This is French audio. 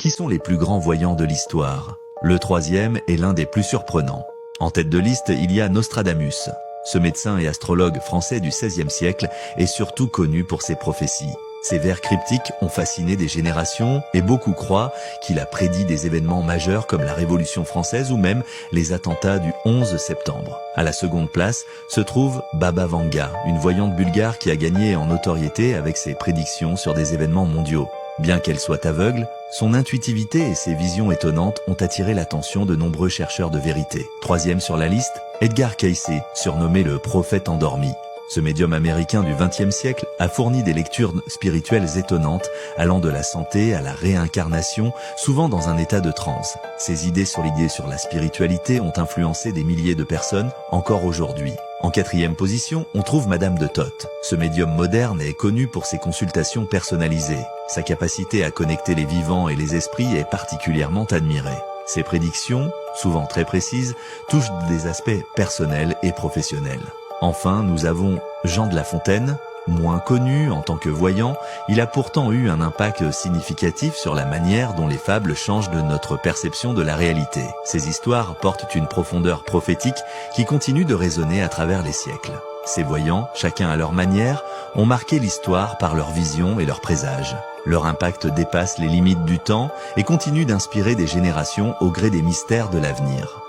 qui sont les plus grands voyants de l'histoire. Le troisième est l'un des plus surprenants. En tête de liste, il y a Nostradamus. Ce médecin et astrologue français du XVIe siècle est surtout connu pour ses prophéties. Ses vers cryptiques ont fasciné des générations et beaucoup croient qu'il a prédit des événements majeurs comme la Révolution française ou même les attentats du 11 septembre. À la seconde place se trouve Baba Vanga, une voyante bulgare qui a gagné en notoriété avec ses prédictions sur des événements mondiaux. Bien qu'elle soit aveugle, son intuitivité et ses visions étonnantes ont attiré l'attention de nombreux chercheurs de vérité. Troisième sur la liste, Edgar Cayce, surnommé le prophète endormi. Ce médium américain du XXe siècle a fourni des lectures spirituelles étonnantes, allant de la santé à la réincarnation, souvent dans un état de transe. Ses idées solidées sur la spiritualité ont influencé des milliers de personnes encore aujourd'hui. En quatrième position, on trouve Madame de Toth. Ce médium moderne est connu pour ses consultations personnalisées. Sa capacité à connecter les vivants et les esprits est particulièrement admirée. Ses prédictions, souvent très précises, touchent des aspects personnels et professionnels. Enfin, nous avons Jean de La Fontaine. Moins connu en tant que voyant, il a pourtant eu un impact significatif sur la manière dont les fables changent de notre perception de la réalité. Ces histoires portent une profondeur prophétique qui continue de résonner à travers les siècles. Ces voyants, chacun à leur manière, ont marqué l'histoire par leur vision et leurs présages. Leur impact dépasse les limites du temps et continue d'inspirer des générations au gré des mystères de l'avenir.